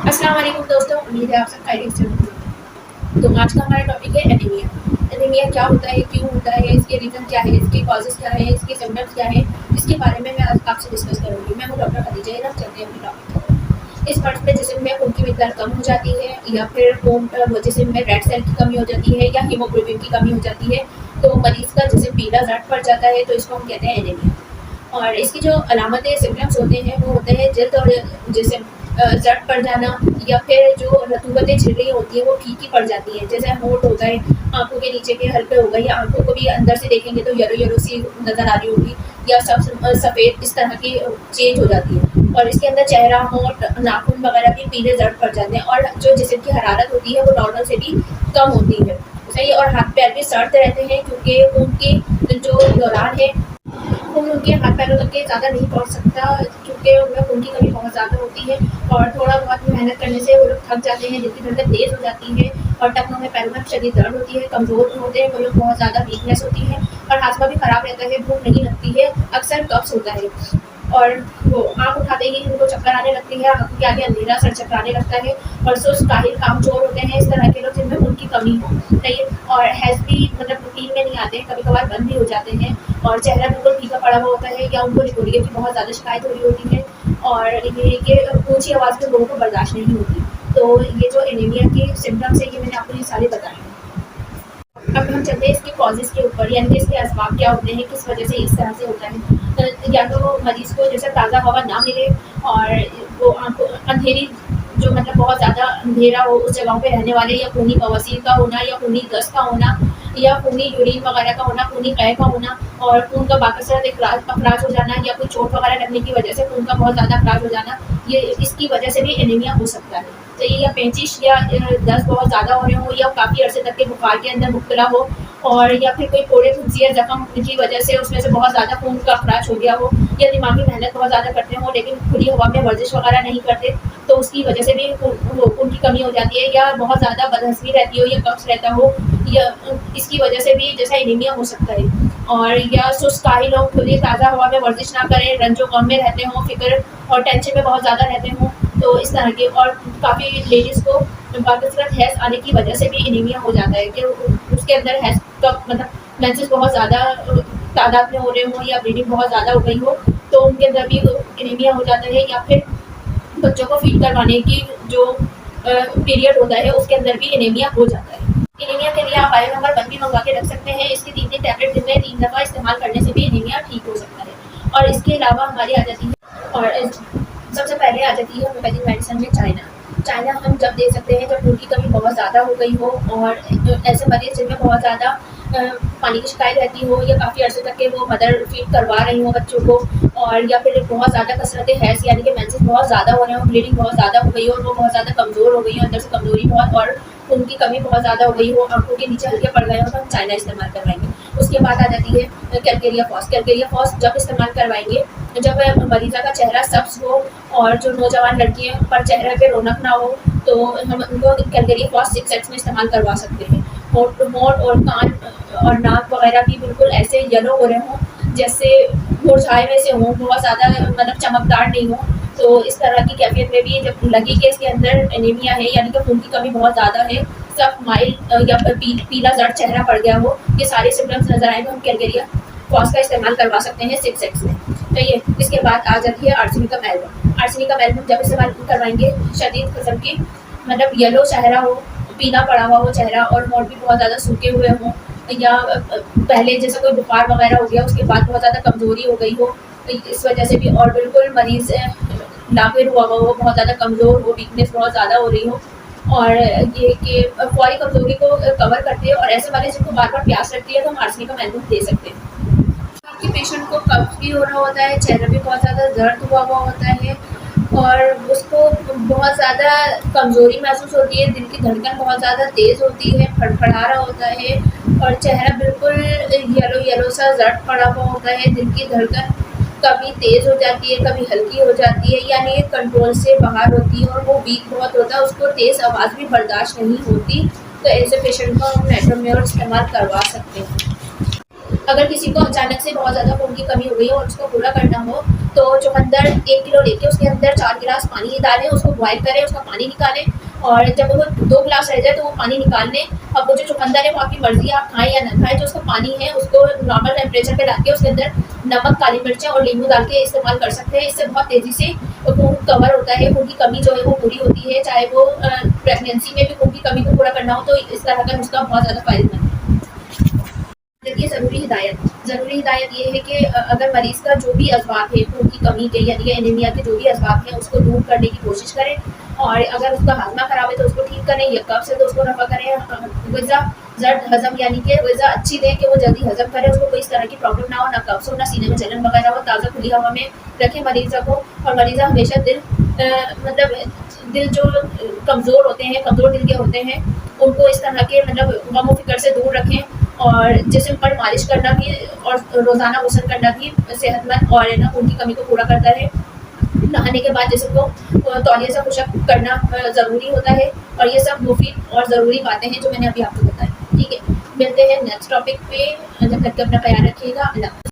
अस्सलाम वालेकुम दोस्तों, उम्मीद है आप सब खैरियत से होंगे। तो आज का हमारा टॉपिक है एनीमिया। एनीमिया क्या होता है, क्यों होता है, इसके रीज़न क्या है, इसके कॉजेज़ क्या है, इसके सिम्पटम्स क्या है, इसके बारे में मैं आज आपसे डिस्कस करूँगी। मैं हूँ डॉक्टर खदीजा इरम। चलते हैं अपने टॉपिक पर। इस मर्ज़ में जिस्म में खून की मिक़दार कम हो जाती है या फिर खून जिस्म में रेड सेल की कमी हो जाती है या हीमोग्लोबिन की कमी हो जाती है, तो मरीज़ का जिस्म पीला ज़र्द पड़ जाता है, तो इसको हम कहते हैं एनीमिया। और इसकी जो अलामतें सिम्पटम्स होते हैं वो होते हैं जल्द और जिस्म ज़र्द पड़ जाना, या फिर जो रतूबतें झिल्लियाँ होती हैं वो फीकी पड़ जाती हैं, जैसे होंठ हो गए, आँखों के नीचे के हल्के हो गए, या आँखों को भी अंदर से देखेंगे तो येलो येलो सी नज़र आ रही होगी, या सफ़ेद इस तरह की चेंज हो जाती है। और इसके अंदर चेहरा, होंठ, नाखून वगैरह भी पीले ज़र्द पड़ जाते हैं, और जो जिस्म की हरारत होती है वो नॉर्मल से भी कम होती है। सही। और हाथ पैर भी सर्द रहते हैं, क्योंकि उनके जो दौरान है खून उनके हाथ पैरों तक के ज़्यादा नहीं पहुँच सकता, क्योंकि उनमें खून की कमी बहुत ज़्यादा होती है, और थोड़ा बहुत मेहनत करने से वो लोग थक जाते हैं, जिनकी धड़कन तेज़ हो जाती है, और टखनों में पैरों में शदीद दर्द होती है, कमज़ोर होते हैं वो लोग, बहुत ज़्यादा वीकनेस होती है, और हाजमा भी ख़राब रहता है, भूख नहीं लगती है, अक्सर कब्ज़ होता है, और वो आँख उठाते ही उनको चक्कर आने लगती है, आँखों के आगे अंधेरा, सर चकराने लगता है, और सुस्त, काहिल, कामचोर होते हैं इस तरह के लोग जिनमें खून की कमी हो। सही है। और हैज़ भी मतलब रूटीन में नहीं आते हैं, कभी-कभार बंद भी हो जाते हैं, और चेहरा बिल्कुल फीका पड़ा हुआ होता है, या उनको लिकोरिया की बहुत ज़्यादा शिकायत हो रही होती है, और ये कि ऊँची आवाज़ में लोगों को बर्दाश्त नहीं होती। तो ये जो एनीमिया के सिम्पटम्स हैं, ये मैंने आपको ये सारे बताए हैं। अब हम चलते हैं इसके कॉजेज़ के ऊपर, यानी कि इसके असबाब क्या होते हैं, किस वजह से इस तरह से होता है। या तो मरीज़ को जैसे ताज़ा हवा ना मिले, और वो आँखों अंधेरी, जो मतलब बहुत ज़्यादा अंधेरा हो उस जगहों पे रहने वाले, या खूनी बवासीर का होना, या खूनी दस्त का होना, या खूनी यूरिन वगैरह का होना, खूनी क़ै का होना, और खून का बाकसरत अखराज हो जाना, या कोई चोट वगैरह लगने की वजह से खून का बहुत ज़्यादा अखराज हो जाना, ये इसकी वजह से भी एनीमिया हो सकता है। तो ये या पेचिश या दस्त बहुत ज़्यादा हो रहे हों, या काफ़ी अरसे तक के बुखार के अंदर मुब्तला हो, और या फिर कोई फोड़े फुंसी या ज़ख्म की वजह से उसमें से बहुत ज़्यादा खून का अखराज हो गया हो, या दिमागी मेहनत बहुत ज़्यादा करते हों लेकिन खुली हवा में वर्जिश वगैरह नहीं करते, तो उसकी वजह से भी खून की कमी हो जाती है, या बहुत ज़्यादा बदहज़मी रहती हो, या कब्ज़ रहता हो, या इसकी वजह से भी जैसा एनीमिया हो सकता है। और या सुस्त काहिल हो, खुली ताज़ा हवा में वर्जिश ना करें, रंजो गम में रहते हों, फ़िक्र और टेंशन में बहुत ज़्यादा रहते हों, तो इस तरह के। और काफ़ी लेडीज़ को बाकसरत हैज़ आने की वजह से भी एनीमिया हो जाता है, कि उसके अंदर हैज़ का मतलब मेंसेस बहुत ज़्यादा तादाद में हो रहे हों, या ब्लीडिंग बहुत ज़्यादा हो गई हो, तो उनके अंदर भी एनीमिया हो जाता है। या फिर बच्चों को फीड करवाने की जो पीरियड होता है उसके अंदर भी एनीमिया हो जाता है। एनीमिया के लिए आप आयरन नंबर 1 भी मंगवा के रख सकते हैं। इसकी 3-3 टैबलेट दिन में 3 दफ़ा इस्तेमाल करने से भी एनीमिया ठीक हो सकता है। और इसके अलावा हमारी आ जाती है, और सबसे पहले आ जाती है होम्योपैथिक मेडिसिन में चाइना। चाइना हम जब दे सकते हैं जब खून की कमी बहुत ज़्यादा हो गई हो, और ऐसे मरीज़ जिनमें बहुत ज़्यादा पानी की शिकायत रहती हो, या काफ़ी अर्से तक के वो मदर फीड करवा रही हों बच्चों को, और या फिर बहुत ज़्यादा कसरत हैज़ यानी कि मेंसेस बहुत ज़्यादा हो रहे हों, ब्लीडिंग बहुत ज़्यादा हो गई हो, और वो बहुत ज़्यादा कमज़ोर हो गई हो, अंदर से कमज़ोरी बहुत, और उनकी कमी बहुत ज़्यादा हो गई हो, आँखों के नीचे हल्के पड़ गए हो, तो हम चाइना इस्तेमाल करवाएँगे। उसके बाद आ जाती है कैलकेरिया फॉस। कैलकेरिया फॉस जब इस्तेमाल करवाएँगे जब मरीज़ा का चेहरा सब्ज़ हो, और जो नौजवान लड़कियों पर चेहरे पे रौनक ना हो, तो हम उनको कैलकेरिया फॉस 6X में इस्तेमाल करवा सकते हैं। होंठ और कान और नाक वगैरह भी बिल्कुल ऐसे येलो हो रहे हों जैसे मुरझाए हुए से हों, बहुत ज़्यादा मतलब चमकदार नहीं हो, तो इस तरह की कैफियत में भी जब लगे कि इसके अंदर एनीमिया है, यानी कि खून की कमी बहुत ज़्यादा है, सख्त माइल्ड या पीला ज़र्द चेहरा पड़ गया हो, ये सारे सिम्पटम्स नज़र आए तो हम कैलकेरिया फॉस का इस्तेमाल करवा सकते हैं 6X में। तो ये इसके बाद आ जाती है आर्सेनिकम एल्बम। आर्सेनिकम एल्बम जब इस्तेमाल करवाएंगे शदीद किस्म की मतलब येलो चेहरा हो, पीला पड़ा हुआ हो चेहरा, और होंठ भी बहुत ज़्यादा सूखे हुए हों, या पहले जैसे कोई बुखार वगैरह हो गया उसके बाद बहुत ज़्यादा कमज़ोरी हो गई हो, इस वजह से भी, और बिल्कुल मरीज़ लाफिर हुआ हो, बहुत ज़्यादा कमज़ोर हो, वीकनेस बहुत ज़्यादा हो रही हो, और ये कि फौरी कमज़ोरी को कवर करती है, और ऐसे मरीज़ जिनको बार बार प्यास लगती है तो हम आर्सेनिकम एल्बम दे सकते हैं। आपके पेशेंट को कब्ज़ भी हो रहा होता है, चेहरा भी बहुत ज़्यादा दर्द हुआ होता है, और उसको बहुत ज़्यादा कमज़ोरी महसूस होती है, दिल की धड़कन बहुत ज़्यादा तेज़ होती है, फड़फड़ा रहा होता है, और चेहरा बिल्कुल येलो सा ज़र्द पड़ा हुआ होता है, दिल की धड़कन कभी तेज़ हो जाती है, कभी हल्की हो जाती है, यानी ये कंट्रोल से बाहर होती है, और वो वीक बहुत होता है, उसको तेज़ आवाज़ भी बर्दाश्त नहीं होती, तो ऐसे पेशेंट को हम मेट्रोम्योर इस्तेमाल करवा सकते हैं। अगर किसी को अचानक से बहुत ज़्यादा खून की कमी हो गई हो और उसको पूरा करना हो, तो चुकंदर 1 किलो लेके उसके अंदर 4 गिलास पानी डालें, उसको बॉयल करें, उसका पानी निकालें और जब वो 2 गिलास रह जाए तो वो पानी निकाल लें। अब वो जो चुकंदर है वो आपकी मर्ज़ी है, आप खाएँ या ना खाएँ। जो उसका पानी है उसको नॉर्मल टेम्परेचर पे डाल के उसके अंदर नमक, काली मिर्चें और नींबू डाल के इस्तेमाल कर सकते हैं। इससे बहुत तेज़ी से खून कवर होता है, खून की कमी जो है वो पूरी होती है। चाहे वो प्रेगनेंसी में भी खून की कमी को पूरा करना हो तो इस तरह का नुस्खा बहुत ज़्यादा फ़ायदेमंद है। देखिए, ज़रूरी हिदायत ये है कि अगर मरीज़ का जो भी असबाब है खून की कमी के यानी कि एनीमिया के जो भी असबाब हैं उसको दूर करने की कोशिश करें और अगर उसका हाजमा ख़राब है तो उसको ठीक करें या कब्ज़ है तो उसको रफ़ा करें। ग़िज़ा ज़र्द हज़म यानी कि ग़िज़ा अच्छी दें कि वो जल्दी हज़म करे, उसको कोई इस तरह की प्रॉब्लम ना हो, ना कब्ज़ हो, ना सीने में जलन वगैरह हो। ताज़ा खुली हवा में रखें मरीज़ा को और मरीज़ा हमेशा दिल जो कमज़ोर होते हैं, कमज़ोर दिल के होते हैं, उनको इस तरह के गम और फ़िक्र से दूर रखें और जिस्म पर मालिश करना भी और रोज़ाना गुस्ल करना भी सेहतमंद और है ना खून की कमी को पूरा करता है। नहाने के बाद जिस्म को तौलिए से खुशक करना ज़रूरी होता है और ये सब मुफ़ीद और ज़रूरी बातें हैं जो मैंने अभी आपको बताई। ठीक है, मिलते हैं नेक्स्ट टॉपिक पे, जब तक के अपना ख्याल रखिएगा। अल्लाह।